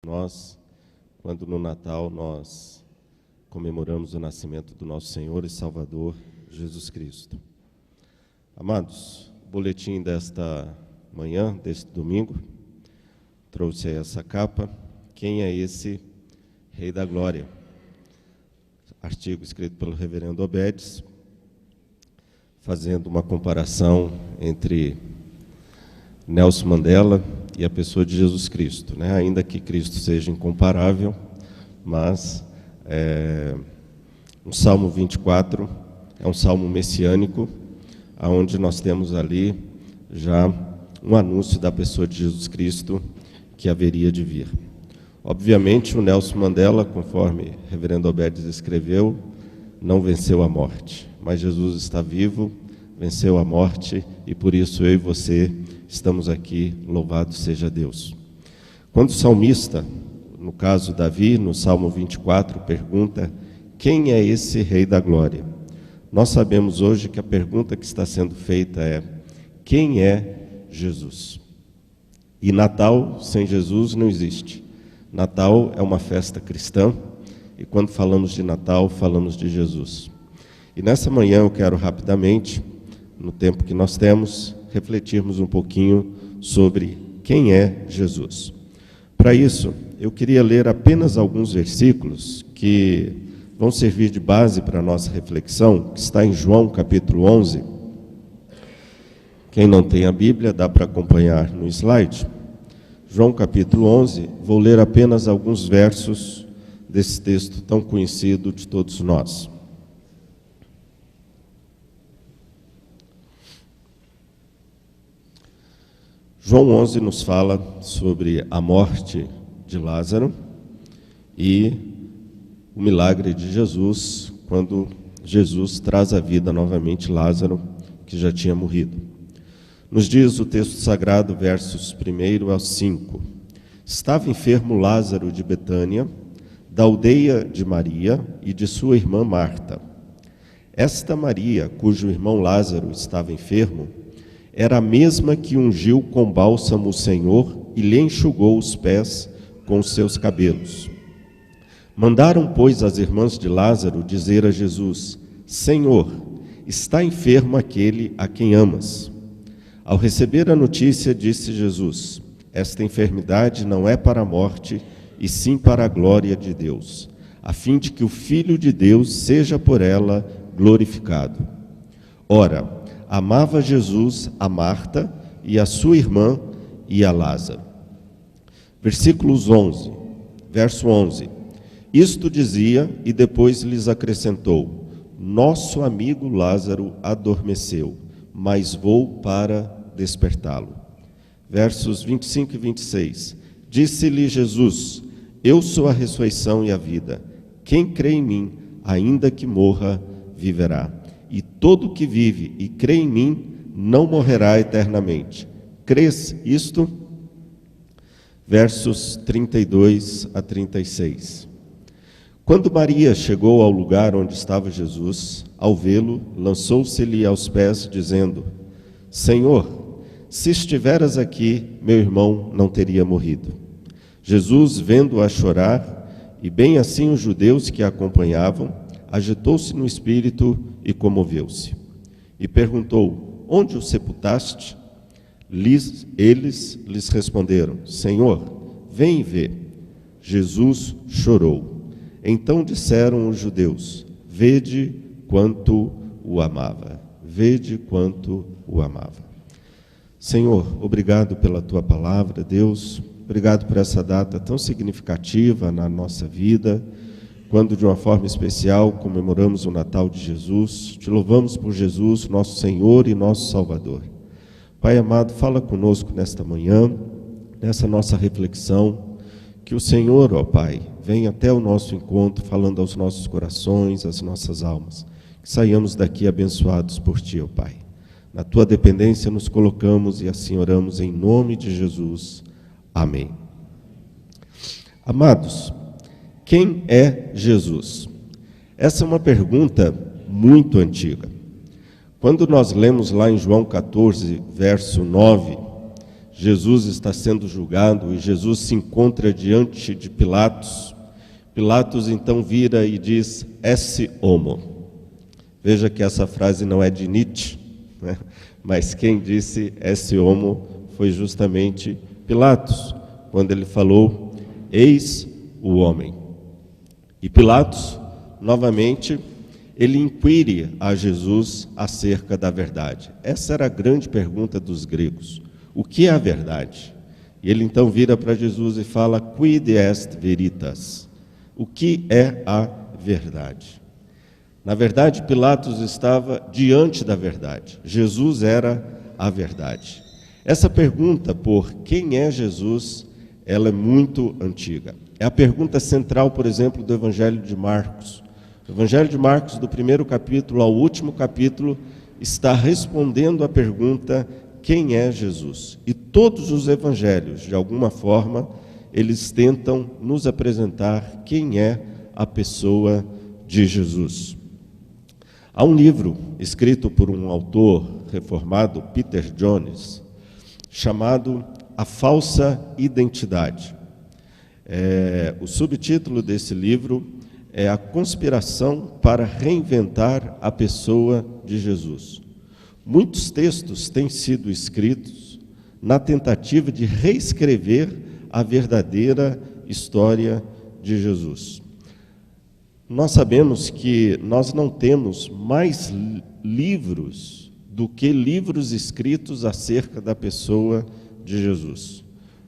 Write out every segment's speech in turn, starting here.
Nós, quando no Natal nós comemoramos o nascimento do nosso Senhor e Salvador, Jesus Cristo. Amados, o boletim desta manhã, deste domingo, trouxe aí essa capa. Quem é esse Rei da Glória? Artigo escrito pelo reverendo Obedes, fazendo uma comparação entre Nelson Mandela e a pessoa de Jesus Cristo, né? Ainda que Cristo seja incomparável, mas o Salmo 24 é um salmo messiânico, onde nós temos ali já um anúncio da pessoa de Jesus Cristo que haveria de vir. Obviamente, o Nelson Mandela, conforme o reverendo Obedes escreveu, não venceu a morte, mas Jesus está vivo, venceu a morte, e por isso eu e você estamos aqui, louvado seja Deus. Quando o salmista, no caso Davi, no Salmo 24, pergunta: quem é esse Rei da Glória? Nós sabemos hoje que a pergunta que está sendo feita é: quem é Jesus? E Natal sem Jesus não existe. Natal é uma festa cristã, e quando falamos de Natal, falamos de Jesus. E nessa manhã eu quero rapidamente, no tempo que nós temos, refletirmos um pouquinho sobre quem é Jesus. Para isso, eu queria ler apenas alguns versículos que vão servir de base para a nossa reflexão, que está em João capítulo 11. Quem não tem a Bíblia, dá para acompanhar no slide. João capítulo 11, vou ler apenas alguns versos desse texto tão conhecido de todos nós. João 11 nos fala sobre a morte de Lázaro e o milagre de Jesus, quando Jesus traz à vida novamente Lázaro, que já tinha morrido. Nos diz o texto sagrado, versos 1 ao 5. Estava enfermo Lázaro de Betânia, da aldeia de Maria e de sua irmã Marta. Esta Maria, cujo irmão Lázaro estava enfermo, era a mesma que ungiu com bálsamo o Senhor e lhe enxugou os pés com os seus cabelos. Mandaram, pois, as irmãs de Lázaro dizer a Jesus: Senhor, está enfermo aquele a quem amas. Ao receber a notícia, disse Jesus: esta enfermidade não é para a morte, e sim para a glória de Deus, a fim de que o Filho de Deus seja por ela glorificado. Ora, amava Jesus a Marta e a sua irmã e a Lázaro. Verso 11. Isto dizia e depois lhes acrescentou: nosso amigo Lázaro adormeceu, mas vou para despertá-lo. Versos 25 e 26. Disse-lhe Jesus: eu sou a ressurreição e a vida. Quem crê em mim, ainda que morra, viverá. E todo que vive e crê em mim não morrerá eternamente. Crês isto? Versos 32 a 36. Quando Maria chegou ao lugar onde estava Jesus, ao vê-lo, lançou-se-lhe aos pés, dizendo: Senhor, se estiveras aqui, meu irmão não teria morrido. Jesus, vendo-a chorar, e bem assim os judeus que a acompanhavam, agitou-se no espírito e comoveu-se. E perguntou: onde o sepultaste? Eles lhes responderam: Senhor, vem e vê. Jesus chorou. Então disseram os judeus: vede quanto o amava. Vede quanto o amava. Senhor, obrigado pela tua palavra, Deus. Obrigado por essa data tão significativa na nossa vida, quando de uma forma especial comemoramos o Natal de Jesus. Te louvamos por Jesus, nosso Senhor e nosso Salvador. Pai amado, fala conosco nesta manhã, nessa nossa reflexão, que o Senhor, ó Pai, venha até o nosso encontro, falando aos nossos corações, às nossas almas, que saiamos daqui abençoados por Ti, ó Pai. Na Tua dependência nos colocamos e assim oramos em nome de Jesus. Amém. Amados, quem é Jesus? Essa é uma pergunta muito antiga. Quando nós lemos lá em João 14, verso 9, Jesus está sendo julgado e Jesus se encontra diante de Pilatos. Pilatos então vira e diz: esse homo. Veja que essa frase não é de Nietzsche, né? Mas quem disse esse homo foi justamente Pilatos, quando ele falou: eis o homem. E Pilatos, novamente, ele inquire a Jesus acerca da verdade. Essa era a grande pergunta dos gregos: o que é a verdade? E ele então vira para Jesus e fala: quid est veritas? O que é a verdade? Na verdade, Pilatos estava diante da verdade. Jesus era a verdade. Essa pergunta por quem é Jesus, ela é muito antiga. É a pergunta central, por exemplo, do Evangelho de Marcos. O Evangelho de Marcos, do primeiro capítulo ao último capítulo, está respondendo à pergunta: quem é Jesus? E todos os evangelhos, de alguma forma, eles tentam nos apresentar quem é a pessoa de Jesus. Há um livro escrito por um autor reformado, Peter Jones, chamado A Falsa Identidade. O subtítulo desse livro é A Conspiração para Reinventar a Pessoa de Jesus. Muitos textos têm sido escritos na tentativa de reescrever a verdadeira história de Jesus. Nós sabemos que nós não temos mais livros do que livros escritos acerca da pessoa de Jesus.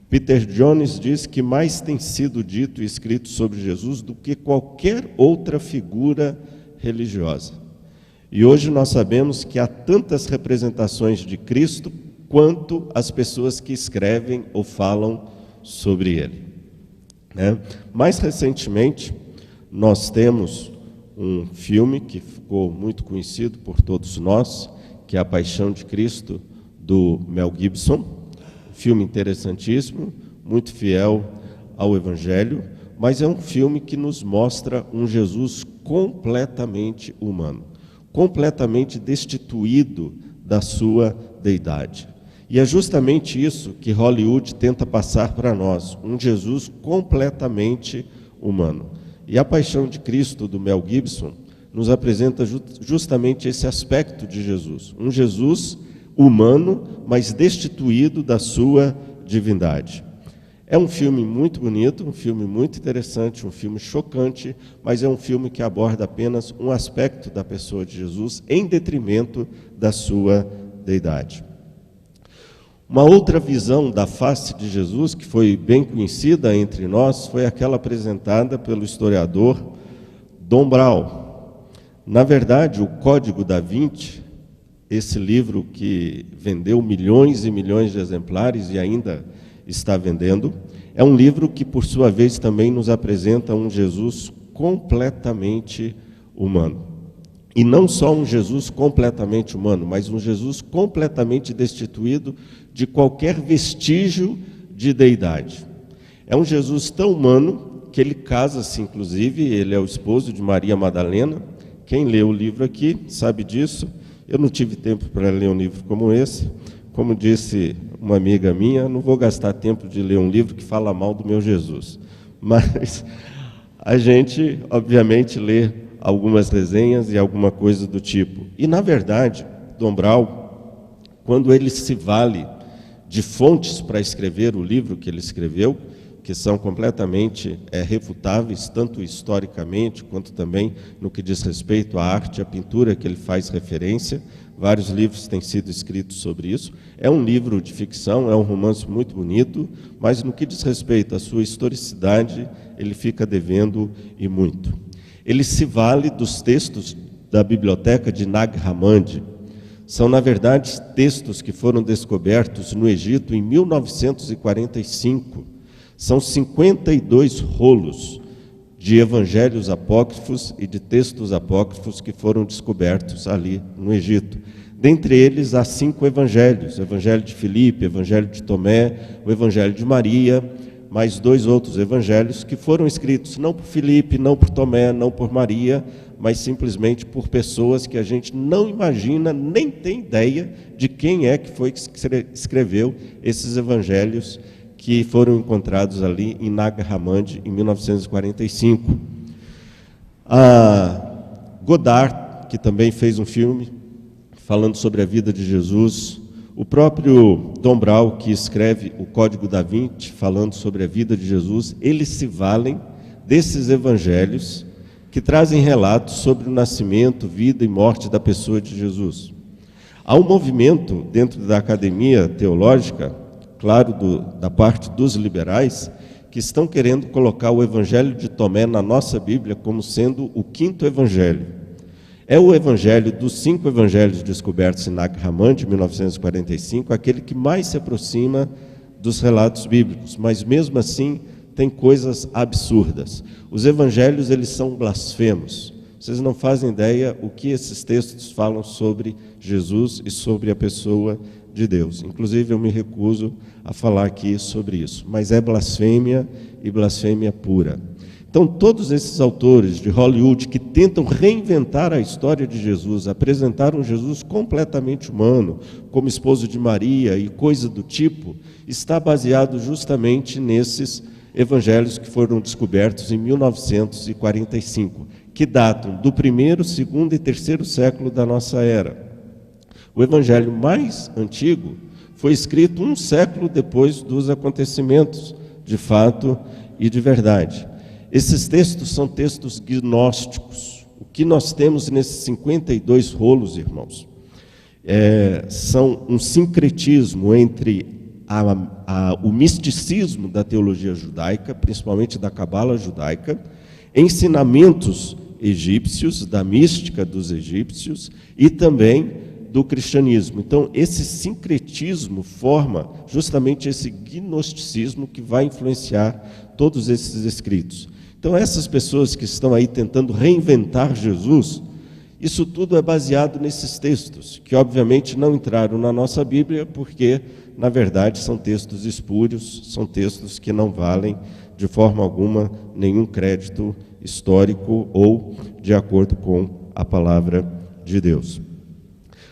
Peter Jones diz que mais tem sido dito e escrito sobre Jesus do que qualquer outra figura religiosa. E hoje nós sabemos que há tantas representações de Cristo quanto as pessoas que escrevem ou falam sobre ele, né? Mais recentemente, nós temos um filme que ficou muito conhecido por todos nós, que é A Paixão de Cristo, do Mel Gibson. Um filme interessantíssimo, muito fiel ao Evangelho, mas é um filme que nos mostra um Jesus completamente humano, completamente destituído da sua deidade. E é justamente isso que Hollywood tenta passar para nós, um Jesus completamente humano. E A Paixão de Cristo, do Mel Gibson, nos apresenta justamente esse aspecto de Jesus. Um Jesus humano, mas destituído da sua divindade. É um filme muito bonito, um filme muito interessante, um filme chocante, mas é um filme que aborda apenas um aspecto da pessoa de Jesus em detrimento da sua deidade. Uma outra visão da face de Jesus, que foi bem conhecida entre nós, foi aquela apresentada pelo historiador Dom Brown. Na verdade, o Código da Vinci, esse livro que vendeu milhões e milhões de exemplares e ainda está vendendo, é um livro que, por sua vez, também nos apresenta um Jesus completamente humano. E não só um Jesus completamente humano, mas um Jesus completamente destituído de qualquer vestígio de deidade. É um Jesus tão humano que ele casa-se, inclusive, ele é o esposo de Maria Madalena. Quem lê o livro aqui sabe disso. Eu não tive tempo para ler um livro como esse. Como disse uma amiga minha, não vou gastar tempo de ler um livro que fala mal do meu Jesus. Mas a gente, obviamente, lê algumas resenhas e alguma coisa do tipo. E, na verdade, Dom Brown, quando ele se vale de fontes para escrever o livro que ele escreveu, que são completamente refutáveis, tanto historicamente, quanto também no que diz respeito à arte, à pintura que ele faz referência. Vários livros têm sido escritos sobre isso. É um livro de ficção, é um romance muito bonito, mas no que diz respeito à sua historicidade, ele fica devendo e muito. Ele se vale dos textos da biblioteca de Nag Hammadi. São, na verdade, textos que foram descobertos no Egito em 1945. São 52 rolos de evangelhos apócrifos e de textos apócrifos que foram descobertos ali no Egito. Dentre eles, há 5 evangelhos: o Evangelho de Filipe, o Evangelho de Tomé, o Evangelho de Maria, mais 2 outros evangelhos que foram escritos não por Filipe, não por Tomé, não por Maria, mas simplesmente por pessoas que a gente não imagina, nem tem ideia de quem é que foi que escreveu esses evangelhos que foram encontrados ali em Nag Hammadi em 1945. A Godard, que também fez um filme falando sobre a vida de Jesus, o próprio Tom Brown, que escreve o Código da Vinci, falando sobre a vida de Jesus, eles se valem desses evangelhos que trazem relatos sobre o nascimento, vida e morte da pessoa de Jesus. Há um movimento dentro da academia teológica, claro, da parte dos liberais, que estão querendo colocar o evangelho de Tomé na nossa Bíblia como sendo o quinto evangelho. É o evangelho dos 5 evangelhos descobertos em Nag Hammadi, de 1945, aquele que mais se aproxima dos relatos bíblicos, mas mesmo assim tem coisas absurdas. Os evangelhos, eles são blasfemos. Vocês não fazem ideia o que esses textos falam sobre Jesus e sobre a pessoa de Deus. Inclusive, eu me recuso a falar aqui sobre isso, mas é blasfêmia e blasfêmia pura. Então, todos esses autores de Hollywood que tentam reinventar a história de Jesus, apresentar um Jesus completamente humano, como esposo de Maria e coisa do tipo, está baseado justamente nesses evangelhos que foram descobertos em 1945, que datam do 1º, 2º e 3º século da nossa era. O evangelho mais antigo foi escrito 1 século depois dos acontecimentos, de fato e de verdade. Esses textos são textos gnósticos. O que nós temos nesses 52 rolos, irmãos, são um sincretismo entre o misticismo da teologia judaica, principalmente da cabala judaica, ensinamentos egípcios, da mística dos egípcios e também do cristianismo. Então, esse sincretismo forma justamente esse gnosticismo que vai influenciar todos esses escritos. Então, essas pessoas que estão aí tentando reinventar Jesus, isso tudo é baseado nesses textos, que obviamente não entraram na nossa Bíblia, porque, na verdade, são textos espúrios, são textos que não valem, de forma alguma, nenhum crédito histórico ou de acordo com a palavra de Deus.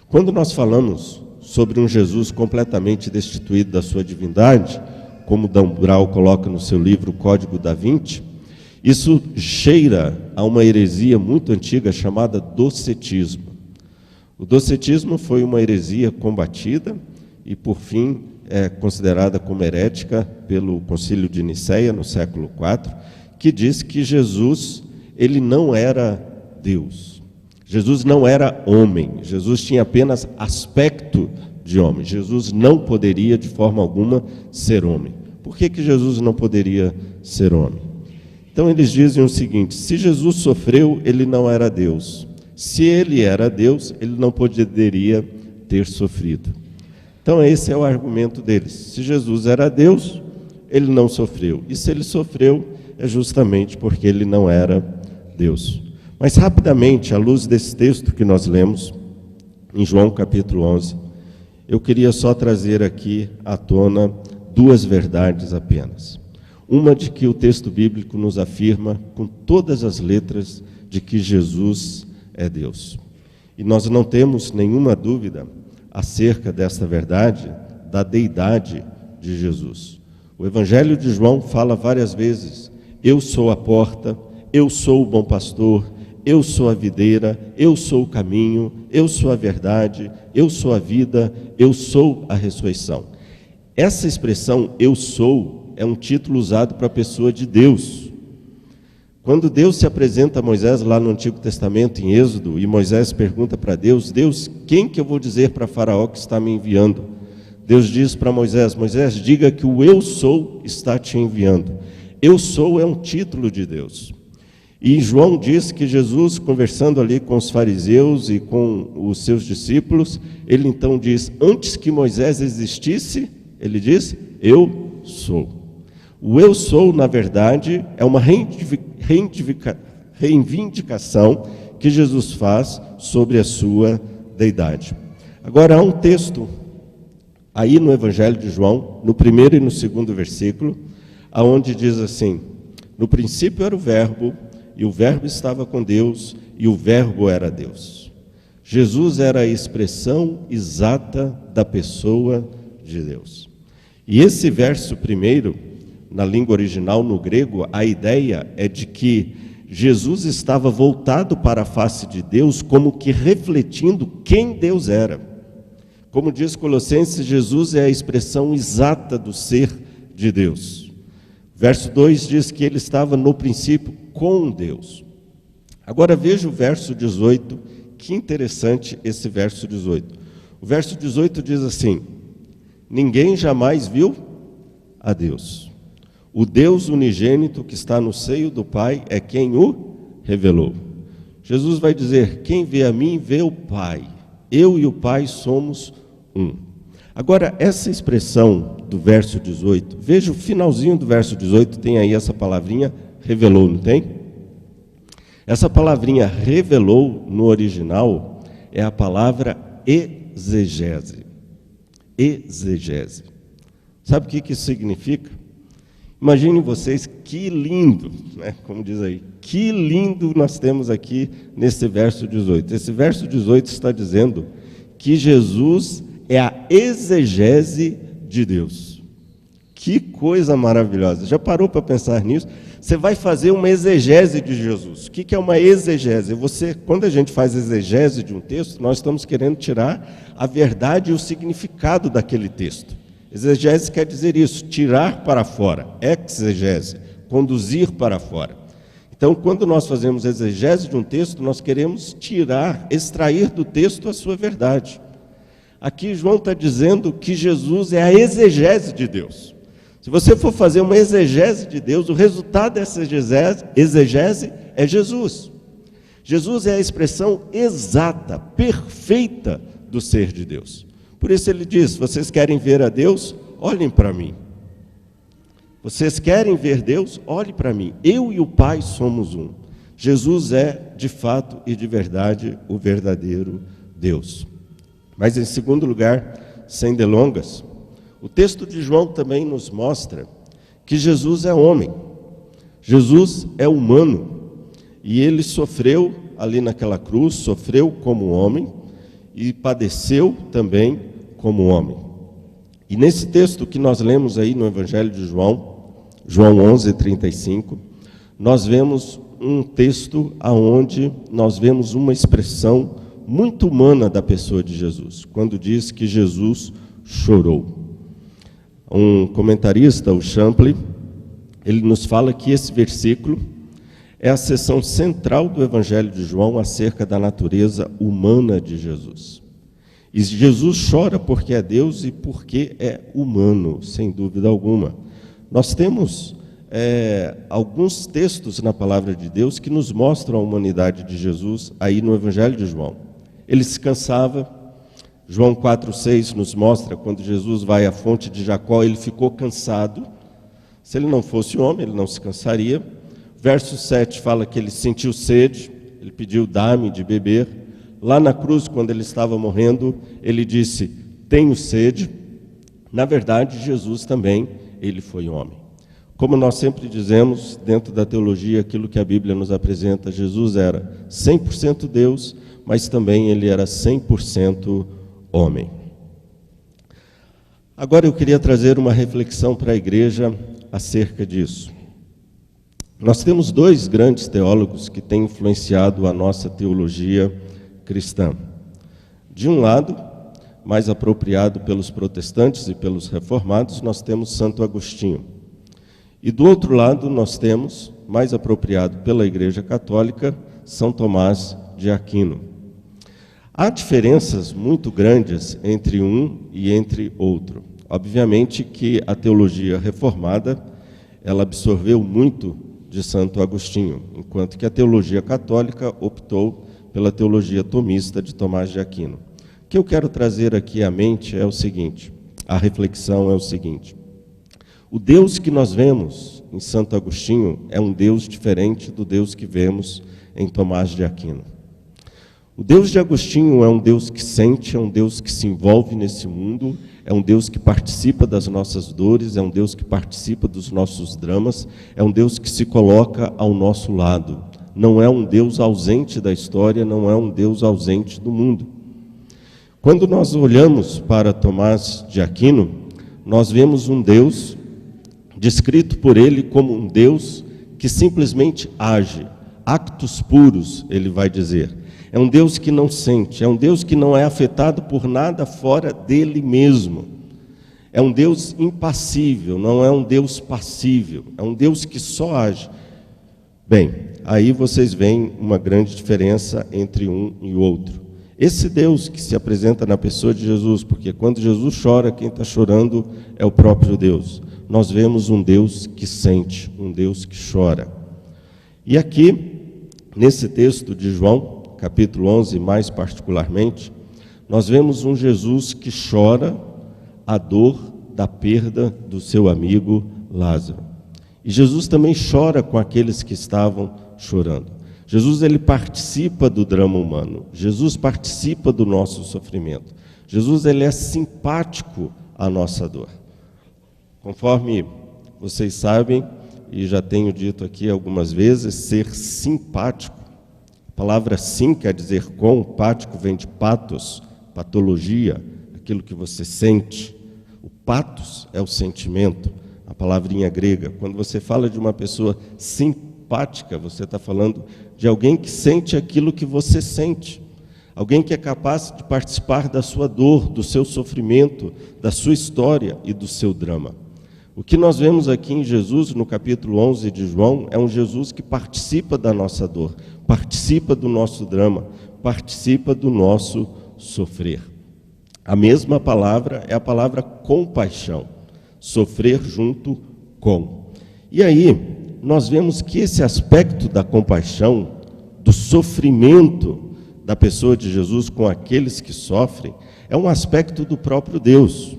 Quando nós falamos sobre um Jesus completamente destituído da sua divindade, como Dan Brown coloca no seu livro Código da Vinci, isso cheira a uma heresia muito antiga chamada docetismo. O docetismo foi uma heresia combatida e, por fim, é considerada como herética pelo Concílio de Nicéia, no século IV, que diz que Jesus, ele não era Deus. Jesus não era homem. Jesus tinha apenas aspecto de homem. Jesus não poderia, de forma alguma, ser homem. Por que Jesus não poderia ser homem? Então, eles dizem o seguinte: se Jesus sofreu, ele não era Deus. Se ele era Deus, ele não poderia ter sofrido. Então, esse é o argumento deles. Se Jesus era Deus, ele não sofreu. E se ele sofreu, é justamente porque ele não era Deus. Mas, rapidamente, à luz desse texto que nós lemos, em João capítulo 11, eu queria só trazer aqui à tona 2 verdades apenas. Uma de que o texto bíblico nos afirma com todas as letras de que Jesus é Deus. E nós não temos nenhuma dúvida acerca desta verdade, da deidade de Jesus. O Evangelho de João fala várias vezes: eu sou a porta, eu sou o bom pastor, eu sou a videira, eu sou o caminho, eu sou a verdade, eu sou a vida, eu sou a ressurreição. Essa expressão, eu sou, é um título usado para a pessoa de Deus. Quando Deus se apresenta a Moisés lá no Antigo Testamento, em Êxodo, e Moisés pergunta para Deus: Deus, quem que eu vou dizer para Faraó que está me enviando? Deus diz para Moisés: Moisés, diga que o eu sou está te enviando. Eu sou é um título de Deus. E João diz que Jesus, conversando ali com os fariseus e com os seus discípulos, ele então diz: antes que Moisés existisse, ele diz, eu sou. O eu sou, na verdade, é uma reivindicação que Jesus faz sobre a sua deidade. Agora, há um texto aí no Evangelho de João, no 1º e no 2º versículo, aonde diz assim: no princípio era o verbo, e o Verbo estava com Deus, e o Verbo era Deus. Jesus era a expressão exata da pessoa de Deus. E esse verso primeiro, na língua original, no grego, a ideia é de que Jesus estava voltado para a face de Deus, como que refletindo quem Deus era. Como diz Colossenses, Jesus é a expressão exata do ser de Deus. Verso 2 diz que ele estava no princípio com Deus. Agora veja o verso 18, que interessante esse verso 18. O verso 18 diz assim: ninguém jamais viu a Deus. O Deus unigênito que está no seio do Pai é quem o revelou. Jesus vai dizer: quem vê a mim, vê o Pai. Eu e o Pai somos um. Agora, essa expressão do verso 18, veja o finalzinho do verso 18, tem aí essa palavrinha, revelou, não tem? Essa palavrinha revelou, no original, é a palavra exegese. Exegese. Sabe o que isso significa? Imaginem vocês que lindo, né? Como diz aí, que lindo nós temos aqui nesse verso 18. Esse verso 18 está dizendo que Jesus é a exegese de Deus. Que coisa maravilhosa. Já parou para pensar nisso? Você vai fazer uma exegese de Jesus. O que é uma exegese? Quando a gente faz exegese de um texto, nós estamos querendo tirar a verdade e o significado daquele texto. Exegese quer dizer isso, tirar para fora. Exegese, conduzir para fora. Então, quando nós fazemos exegese de um texto, nós queremos extrair do texto a sua verdade. Aqui João está dizendo que Jesus é a exegese de Deus. Se você for fazer uma exegese de Deus, o resultado dessa exegese é Jesus. Jesus é a expressão exata, perfeita do ser de Deus. Por isso ele diz: vocês querem ver a Deus? Olhem para mim. Vocês querem ver Deus? Olhem para mim. Eu e o Pai somos um. Jesus é, de fato e de verdade, o verdadeiro Deus. Mas, em segundo lugar, sem delongas, o texto de João também nos mostra que Jesus é homem. Jesus é humano. E ele sofreu ali naquela cruz, sofreu como homem e padeceu também como homem. E nesse texto que nós lemos aí no Evangelho de João, João 11:35, nós vemos um texto onde nós vemos uma expressão muito humana da pessoa de Jesus, quando diz que Jesus chorou. Um comentarista, o Champlin, ele nos fala que esse versículo é a seção central do Evangelho de João acerca da natureza humana de Jesus. E Jesus chora porque é Deus e porque é humano, sem dúvida alguma. Nós temos alguns textos na palavra de Deus que nos mostram a humanidade de Jesus aí no Evangelho de João. Ele se cansava. João 4,6 nos mostra quando Jesus vai à fonte de Jacó, ele ficou cansado. Se ele não fosse homem, ele não se cansaria. Verso 7 fala que ele sentiu sede, ele pediu: dá-me de beber. Lá na cruz, quando ele estava morrendo, ele disse: tenho sede. Na verdade, Jesus também, ele foi homem. Como nós sempre dizemos, dentro da teologia, aquilo que a Bíblia nos apresenta, Jesus era 100% Deus, mas também ele era 100% homem. Agora eu queria trazer uma reflexão para a igreja acerca disso. Nós temos dois grandes teólogos que têm influenciado a nossa teologia cristã. De um lado, mais apropriado pelos protestantes e pelos reformados, nós temos Santo Agostinho. E do outro lado, nós temos, mais apropriado pela Igreja Católica, São Tomás de Aquino. Há diferenças muito grandes entre um e entre outro. Obviamente que a teologia reformada, ela absorveu muito de Santo Agostinho, enquanto que a teologia católica optou pela teologia tomista de Tomás de Aquino. O que eu quero trazer aqui à mente é o seguinte, a reflexão é o seguinte: o Deus que nós vemos em Santo Agostinho é um Deus diferente do Deus que vemos em Tomás de Aquino. O Deus de Agostinho é um Deus que sente, é um Deus que se envolve nesse mundo, é um Deus que participa das nossas dores, é um Deus que participa dos nossos dramas, é um Deus que se coloca ao nosso lado, não é um Deus ausente da história, não é um Deus ausente do mundo. Quando nós olhamos para Tomás de Aquino, nós vemos um Deus descrito por ele como um Deus que simplesmente age, actos puros, ele vai dizer. É um Deus que não sente, é um Deus que não é afetado por nada fora dele mesmo. É um Deus impassível, não é um Deus passível, é um Deus que só age. Bem, aí vocês veem uma grande diferença entre um e o outro. Esse Deus que se apresenta na pessoa de Jesus, porque quando Jesus chora, quem está chorando é o próprio Deus. Nós vemos um Deus que sente, um Deus que chora. E aqui, nesse texto de João, capítulo 11, mais particularmente, nós vemos um Jesus que chora a dor da perda do seu amigo Lázaro. E Jesus também chora com aqueles que estavam chorando. Jesus, ele participa do drama humano. Jesus participa do nosso sofrimento. Jesus, ele é simpático à nossa dor. Conforme vocês sabem, e já tenho dito aqui algumas vezes, ser simpático. A palavra sim quer dizer com, pático vem de patos, patologia, aquilo que você sente. O patos é o sentimento, a palavrinha grega. Quando você fala de uma pessoa simpática, você está falando de alguém que sente aquilo que você sente. Alguém que é capaz de participar da sua dor, do seu sofrimento, da sua história e do seu drama. O que nós vemos aqui em Jesus, no capítulo 11 de João, é um Jesus que participa da nossa dor, participa do nosso drama, participa do nosso sofrer. A mesma palavra é a palavra compaixão, sofrer junto com. E aí, nós vemos que esse aspecto da compaixão, do sofrimento da pessoa de Jesus com aqueles que sofrem, é um aspecto do próprio Deus.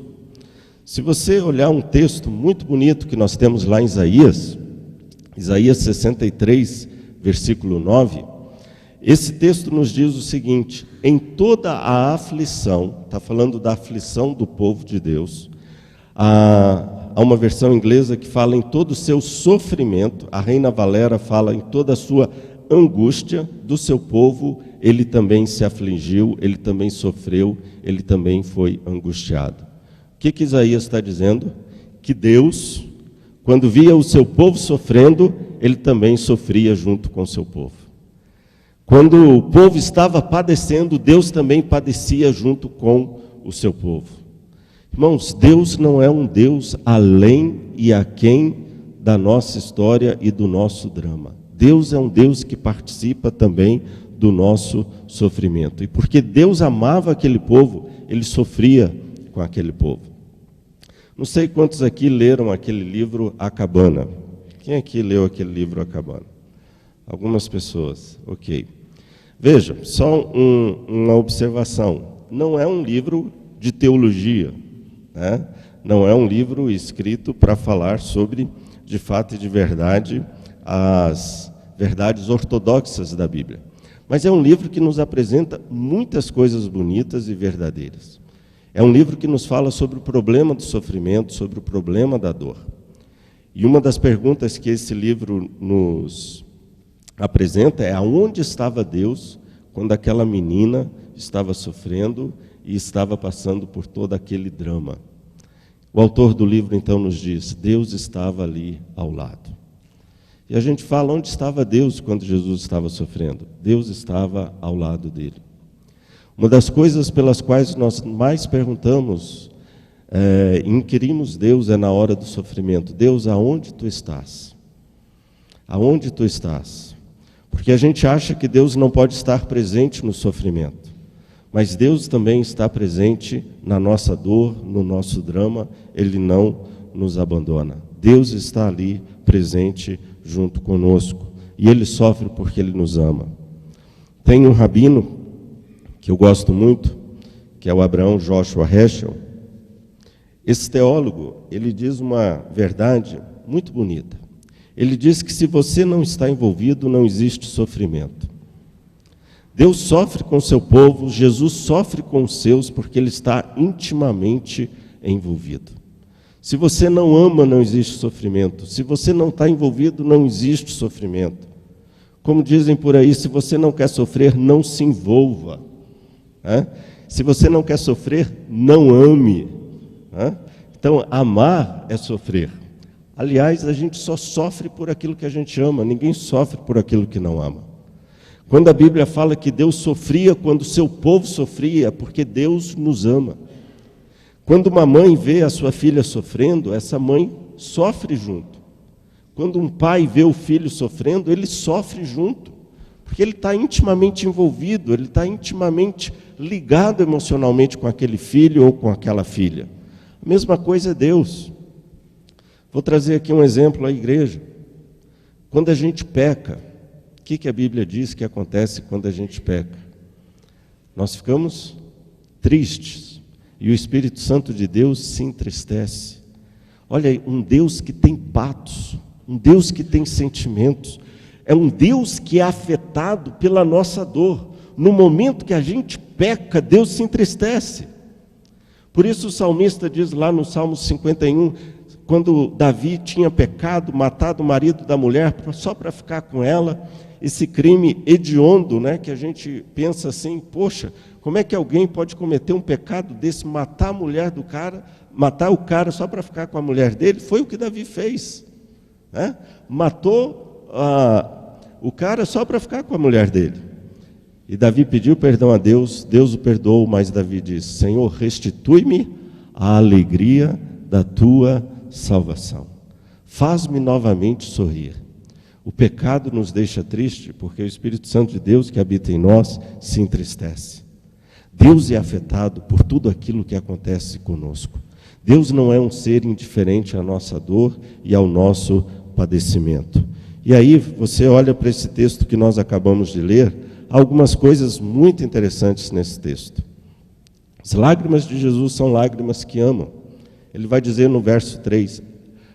Se você olhar um texto muito bonito que nós temos lá em Isaías 63, versículo 9, esse texto nos diz o seguinte: em toda a aflição, está falando da aflição do povo de Deus, há uma versão inglesa que fala em todo o seu sofrimento, a Reina Valera fala em toda a sua angústia do seu povo, ele também se afligiu, ele também sofreu, ele também foi angustiado. O que Isaías está dizendo? Que Deus, quando via o seu povo sofrendo, ele também sofria junto com o seu povo. Quando o povo estava padecendo, Deus também padecia junto com o seu povo. Irmãos, Deus não é um Deus além e aquém da nossa história e do nosso drama. Deus é um Deus que participa também do nosso sofrimento. E porque Deus amava aquele povo, ele sofria com aquele povo. Não sei quantos aqui leram aquele livro A Cabana. Quem aqui leu aquele livro A Cabana? Algumas pessoas, ok. Veja, só uma observação. Não é um livro de teologia, né? Não é um livro escrito para falar sobre, de fato e de verdade, as verdades ortodoxas da Bíblia. Mas é um livro que nos apresenta muitas coisas bonitas e verdadeiras. É um livro que nos fala sobre o problema do sofrimento, sobre o problema da dor. E uma das perguntas que esse livro nos apresenta é: aonde estava Deus quando aquela menina estava sofrendo e estava passando por todo aquele drama? O autor do livro então nos diz: Deus estava ali ao lado. E a gente fala: onde estava Deus quando Jesus estava sofrendo? Deus estava ao lado dele. Uma das coisas pelas quais nós mais perguntamos, inquirimos Deus, é na hora do sofrimento: Deus, aonde tu estás? Aonde tu estás? Porque a gente acha que Deus não pode estar presente no sofrimento, mas Deus também está presente na nossa dor, no nosso drama, Ele não nos abandona. Deus está ali presente junto conosco, e Ele sofre porque Ele nos ama. Tem um rabino que eu gosto muito, que é o Abraham Joshua Heschel. Esse teólogo, ele diz uma verdade muito bonita. Ele diz que se você não está envolvido, não existe sofrimento. Deus sofre com o seu povo, Jesus sofre com os seus, porque ele está intimamente envolvido. Se você não ama, não existe sofrimento. Se você não está envolvido, não existe sofrimento. Como dizem por aí, se você não quer sofrer, não se envolva. Se você não quer sofrer, não ame. Então, amar é sofrer. Aliás, a gente só sofre por aquilo que a gente ama, ninguém sofre por aquilo que não ama. Quando a Bíblia fala que Deus sofria quando o seu povo sofria, é porque Deus nos ama. Quando uma mãe vê a sua filha sofrendo, essa mãe sofre junto. Quando um pai vê o filho sofrendo, ele sofre junto, porque ele está intimamente envolvido, ele está intimamente ligado emocionalmente com aquele filho ou com aquela filha. A mesma coisa é Deus. Vou trazer aqui um exemplo à igreja. Quando a gente peca, o que a Bíblia diz que acontece quando a gente peca? Nós ficamos tristes e o Espírito Santo de Deus se entristece. Olha aí, um Deus que tem patos, um Deus que tem sentimentos, é um Deus que é afetado pela nossa dor. No momento que a gente peca, Deus se entristece. Por isso o salmista diz lá no Salmo 51, quando Davi tinha pecado, matado o marido da mulher só para ficar com ela, esse crime hediondo, que a gente pensa assim, poxa, como é que alguém pode cometer um pecado desse, matar a mulher do cara, matar o cara só para ficar com a mulher dele? Foi o que Davi fez. Matou o cara só para ficar com a mulher dele. E Davi pediu perdão a Deus, Deus o perdoou, mas Davi disse: Senhor, restitui-me a alegria da tua salvação. Faz-me novamente sorrir. O pecado nos deixa triste porque o Espírito Santo de Deus que habita em nós se entristece. Deus é afetado por tudo aquilo que acontece conosco. Deus não é um ser indiferente à nossa dor e ao nosso padecimento. E aí você olha para esse texto que nós acabamos de ler, há algumas coisas muito interessantes nesse texto. As lágrimas de Jesus são lágrimas que amam. Ele vai dizer no verso 3,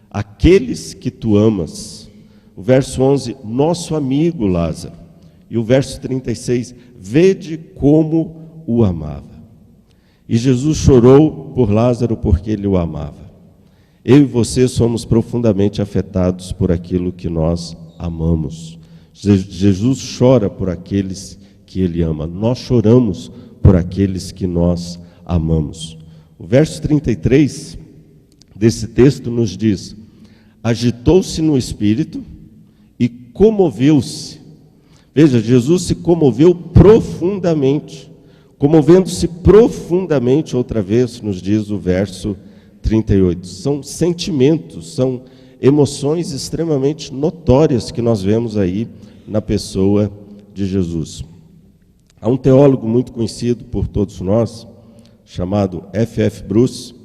aqueles que tu amas. O verso 11, nosso amigo Lázaro. E o verso 36, vede como o amava. E Jesus chorou por Lázaro porque ele o amava. Eu e você somos profundamente afetados por aquilo que nós amamos. Jesus chora por aqueles que ele ama. Nós choramos por aqueles que nós amamos. O verso 33 desse texto nos diz: agitou-se no espírito e comoveu-se. Veja, Jesus se comoveu profundamente. Comovendo-se profundamente, outra vez, nos diz o verso 38. São sentimentos, são emoções extremamente notórias que nós vemos aí na pessoa de Jesus. Há um teólogo muito conhecido por todos nós, chamado F.F. Bruce,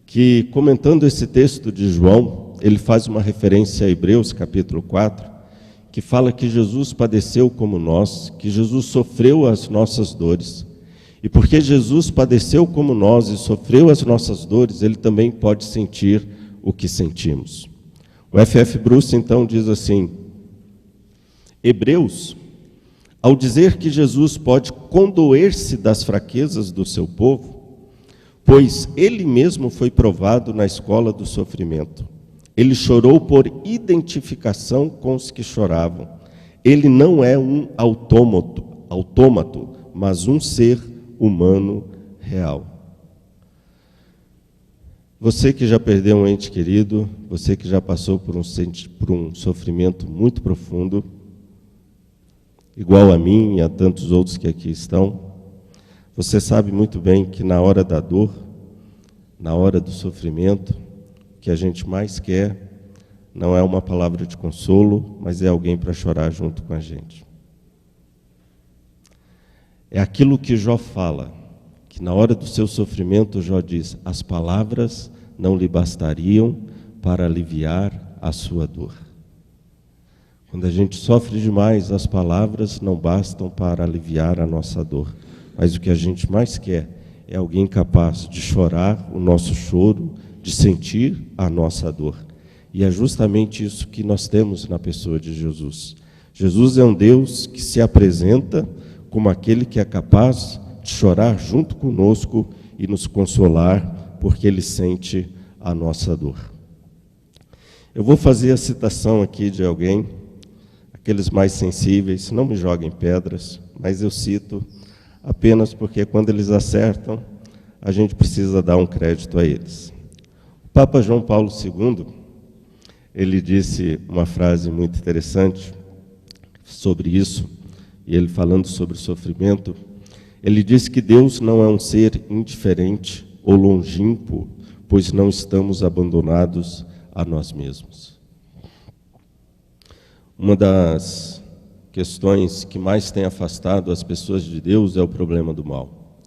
que, comentando esse texto de João, ele faz uma referência a Hebreus, capítulo 4, que fala que Jesus padeceu como nós, que Jesus sofreu as nossas dores. E porque Jesus padeceu como nós e sofreu as nossas dores, ele também pode sentir o que sentimos. O F.F. Bruce, então, diz assim: Hebreus, ao dizer que Jesus pode condoer-se das fraquezas do seu povo, pois ele mesmo foi provado na escola do sofrimento. Ele chorou por identificação com os que choravam. Ele não é um autômato, mas um ser humano real. Você que já perdeu um ente querido, você que já passou por um sofrimento muito profundo, igual a mim e a tantos outros que aqui estão, você sabe muito bem que na hora da dor, na hora do sofrimento, o que a gente mais quer não é uma palavra de consolo, mas é alguém para chorar junto com a gente. É aquilo que Jó fala, que na hora do seu sofrimento Jó diz: as palavras não lhe bastariam para aliviar a sua dor. Quando a gente sofre demais, as palavras não bastam para aliviar a nossa dor. Mas o que a gente mais quer é alguém capaz de chorar o nosso choro, de sentir a nossa dor. E é justamente isso que nós temos na pessoa de Jesus. Jesus é um Deus que se apresenta como aquele que é capaz de chorar junto conosco e nos consolar, porque Ele sente a nossa dor. Eu vou fazer a citação aqui de alguém, aqueles mais sensíveis, não me joguem pedras, mas eu cito apenas porque quando eles acertam, a gente precisa dar um crédito a eles. O Papa João Paulo II, ele disse uma frase muito interessante sobre isso, e ele falando sobre o sofrimento, ele disse que Deus não é um ser indiferente ou longínquo, pois não estamos abandonados a nós mesmos. Uma das questões que mais tem afastado as pessoas de Deus é o problema do mal.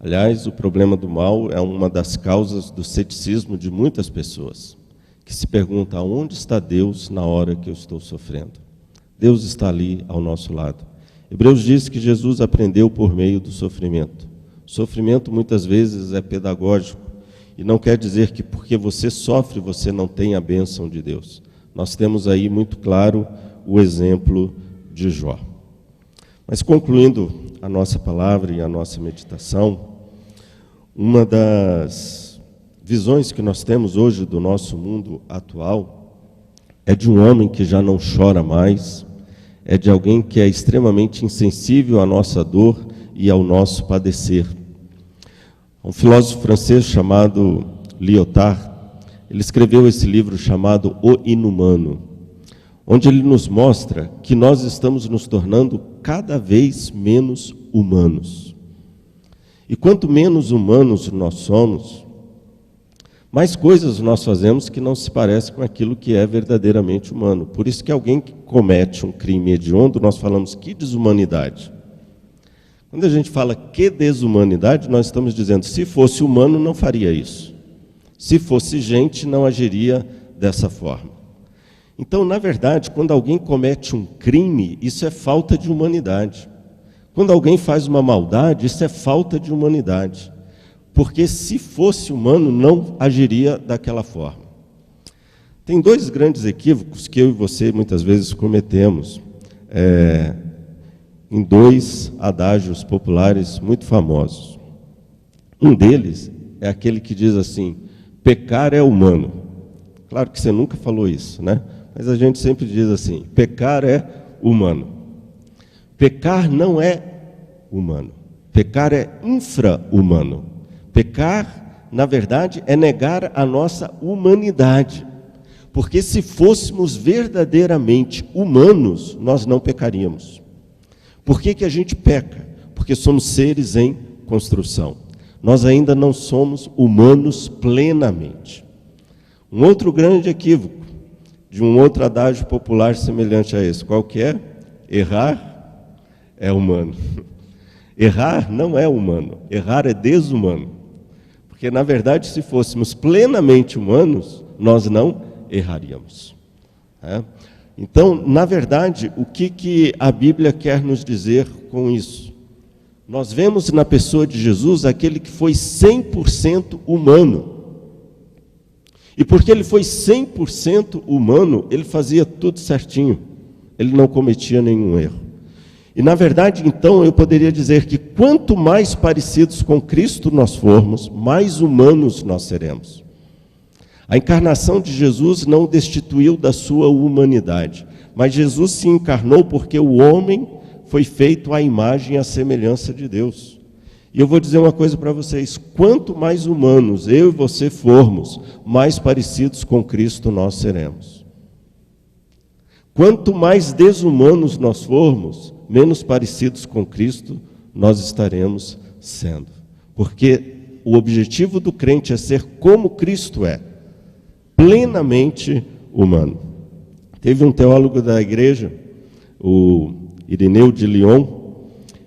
Aliás, o problema do mal é uma das causas do ceticismo de muitas pessoas, que se perguntam: onde está Deus na hora que eu estou sofrendo? Deus está ali ao nosso lado. Hebreus diz que Jesus aprendeu por meio do sofrimento. O sofrimento muitas vezes é pedagógico e não quer dizer que porque você sofre você não tem a bênção de Deus. Nós temos aí muito claro o exemplo de Jó. Mas concluindo a nossa palavra e a nossa meditação, uma das visões que nós temos hoje do nosso mundo atual é de um homem que já não chora mais, é de alguém que é extremamente insensível à nossa dor e ao nosso padecer. Um filósofo francês chamado Lyotard, ele escreveu esse livro chamado O Inumano, onde ele nos mostra que nós estamos nos tornando cada vez menos humanos. E quanto menos humanos nós somos, mais coisas nós fazemos que não se parecem com aquilo que é verdadeiramente humano. Por isso que alguém que comete um crime hediondo, nós falamos que desumanidade. Quando a gente fala que desumanidade, nós estamos dizendo, se fosse humano não faria isso. Se fosse gente, não agiria dessa forma. Então, na verdade, quando alguém comete um crime, isso é falta de humanidade. Quando alguém faz uma maldade, isso é falta de humanidade. Porque se fosse humano, não agiria daquela forma. Tem dois grandes equívocos que eu e você muitas vezes cometemos, em dois adágios populares muito famosos. Um deles é aquele que diz assim: pecar é humano. Claro que você nunca falou isso, né? Mas a gente sempre diz assim: pecar é humano. Pecar não é humano. Pecar é infra-humano. Pecar, na verdade, é negar a nossa humanidade. Porque se fôssemos verdadeiramente humanos, nós não pecaríamos. Por que a gente peca? Porque somos seres em construção. Nós ainda não somos humanos plenamente. Um outro grande equívoco, de um outro adágio popular semelhante a esse, qual que é? Errar é humano. Errar não é humano, errar é desumano. Porque, na verdade, se fôssemos plenamente humanos, nós não erraríamos. Então, na verdade, o que a Bíblia quer nos dizer com isso? Nós vemos na pessoa de Jesus aquele que foi 100% humano. E porque ele foi 100% humano, ele fazia tudo certinho. Ele não cometia nenhum erro. E, na verdade, então, eu poderia dizer que quanto mais parecidos com Cristo nós formos, mais humanos nós seremos. A encarnação de Jesus não o destituiu da sua humanidade, mas Jesus se encarnou porque o homem foi feito à imagem e à semelhança de Deus. E eu vou dizer uma coisa para vocês: quanto mais humanos eu e você formos, mais parecidos com Cristo nós seremos. Quanto mais desumanos nós formos, menos parecidos com Cristo nós estaremos sendo. Porque o objetivo do crente é ser como Cristo é, plenamente humano. Teve um teólogo da igreja, o Irineu de Lyon,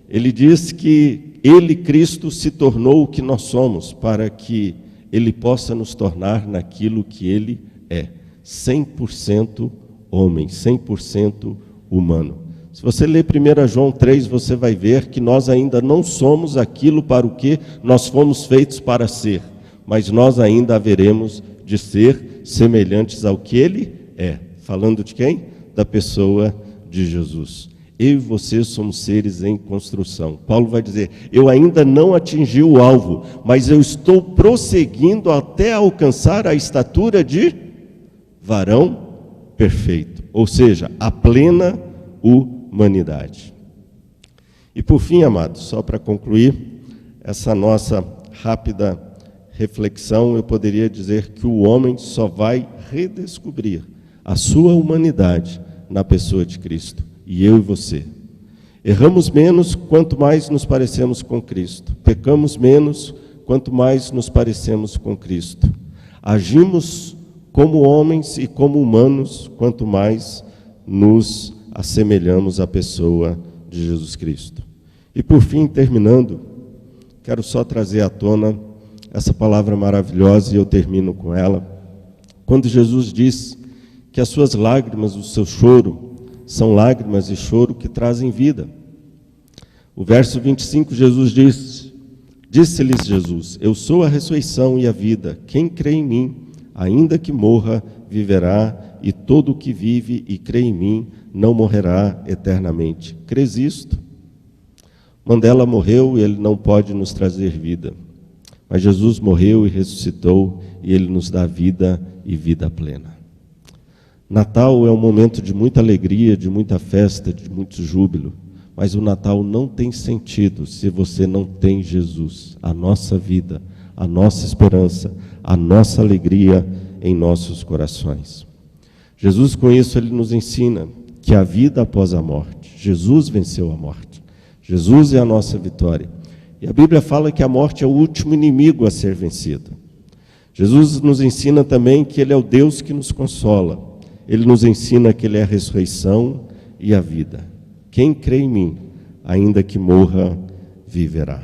ele diz que ele, Cristo, se tornou o que nós somos, para que ele possa nos tornar naquilo que ele é, 100% homem, 100% humano. Se você ler 1 João 3, você vai ver que nós ainda não somos aquilo para o que nós fomos feitos para ser, mas nós ainda haveremos de ser semelhantes ao que ele é. Falando de quem? Da pessoa de Jesus. Eu e você somos seres em construção. Paulo vai dizer: eu ainda não atingi o alvo, mas eu estou prosseguindo até alcançar a estatura de varão perfeito, ou seja, a plena humanidade. E por fim, amados, só para concluir essa nossa rápida reflexão, eu poderia dizer que o homem só vai redescobrir a sua humanidade na pessoa de Cristo, e eu e você. Erramos menos quanto mais nos parecemos com Cristo. Pecamos menos quanto mais nos parecemos com Cristo. Agimos como homens e como humanos quanto mais nos assemelhamos à pessoa de Jesus Cristo. E por fim, terminando, quero só trazer à tona essa palavra maravilhosa, e eu termino com ela. Quando Jesus diz que as suas lágrimas, o seu choro, são lágrimas e choro que trazem vida. O verso 25, Jesus disse-lhes Jesus: eu sou a ressurreição e a vida. Quem crê em mim, ainda que morra, viverá, e todo o que vive e crê em mim não morrerá eternamente. Crês isto? Mandela morreu e ele não pode nos trazer vida. Mas Jesus morreu e ressuscitou, e ele nos dá vida e vida plena. Natal é um momento de muita alegria, de muita festa, de muito júbilo. Mas o Natal não tem sentido se você não tem Jesus, a nossa vida, a nossa esperança, a nossa alegria em nossos corações. Jesus, com isso, ele nos ensina que a vida após a morte, Jesus venceu a morte. Jesus é a nossa vitória. E a Bíblia fala que a morte é o último inimigo a ser vencido. Jesus nos ensina também que ele é o Deus que nos consola. Ele nos ensina que ele é a ressurreição e a vida. Quem crê em mim, ainda que morra, viverá.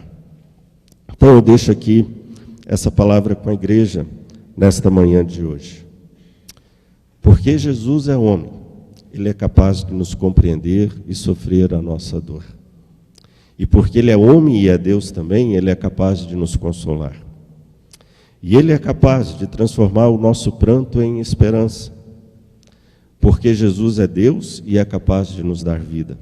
Então eu deixo aqui essa palavra com a igreja nesta manhã de hoje. Porque Jesus é homem, ele é capaz de nos compreender e sofrer a nossa dor. E porque ele é homem e é Deus também, ele é capaz de nos consolar. E ele é capaz de transformar o nosso pranto em esperança. Porque Jesus é Deus e é capaz de nos dar vida.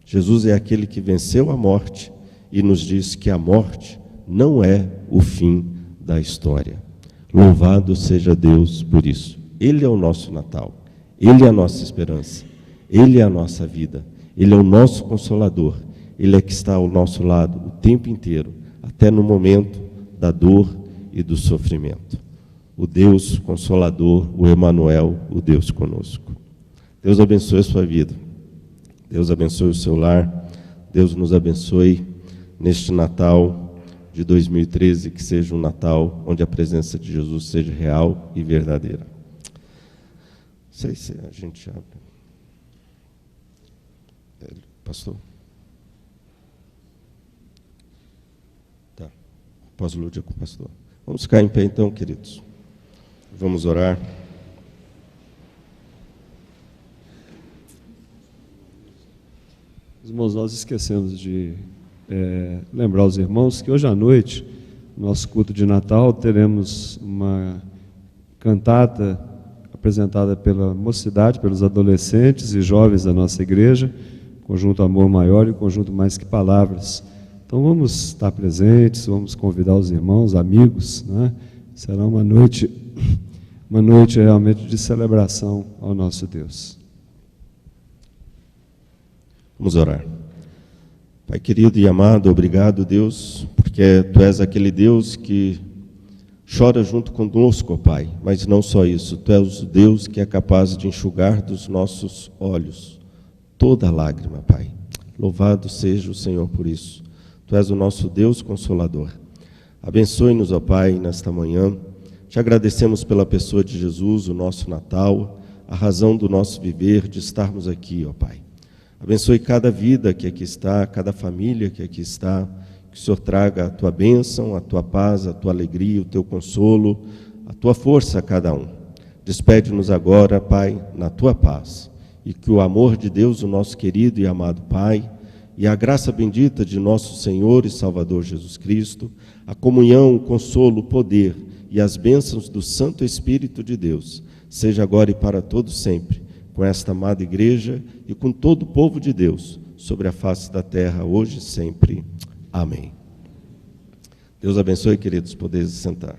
Jesus é aquele que venceu a morte e nos diz que a morte não é o fim da história. Louvado seja Deus por isso. Ele é o nosso Natal, ele é a nossa esperança, ele é a nossa vida, ele é o nosso consolador, ele é que está ao nosso lado o tempo inteiro, até no momento da dor e do sofrimento. O Deus Consolador, o Emanuel, o Deus conosco. Deus abençoe a sua vida, Deus abençoe o seu lar, Deus nos abençoe neste Natal de 2013, que seja um Natal onde a presença de Jesus seja real e verdadeira. Não sei se a gente abre. Pastor? Tá. Pós-lúdia com o pastor. Vamos ficar em pé então, queridos. Vamos orar. Irmãos, nós esquecemos de lembrar os irmãos que hoje à noite, no nosso culto de Natal, teremos uma cantata apresentada pela mocidade, pelos adolescentes e jovens da nossa igreja, Conjunto Amor Maior e Conjunto Mais Que Palavras. Então vamos estar presentes, vamos convidar os irmãos, amigos, né? Será uma noite realmente de celebração ao nosso Deus. Vamos orar. Pai querido e amado, obrigado, Deus, porque Tu és aquele Deus que chora junto conosco, ó Pai. Mas não só isso, Tu és o Deus que é capaz de enxugar dos nossos olhos toda lágrima, Pai. Louvado seja o Senhor por isso. Tu és o nosso Deus Consolador. Abençoe-nos, ó Pai, nesta manhã. Te agradecemos pela pessoa de Jesus, o nosso Natal, a razão do nosso viver, de estarmos aqui, ó Pai. Abençoe cada vida que aqui está, cada família que aqui está, que o Senhor traga a Tua bênção, a Tua paz, a Tua alegria, o Teu consolo, a Tua força a cada um. Despede-nos agora, Pai, na Tua paz, e que o amor de Deus, o nosso querido e amado Pai, e a graça bendita de nosso Senhor e Salvador Jesus Cristo, a comunhão, o consolo, o poder e as bênçãos do Santo Espírito de Deus, seja agora e para todo sempre, com esta amada igreja e com todo o povo de Deus, sobre a face da terra, hoje e sempre. Amém. Deus abençoe, queridos, podeis sentar.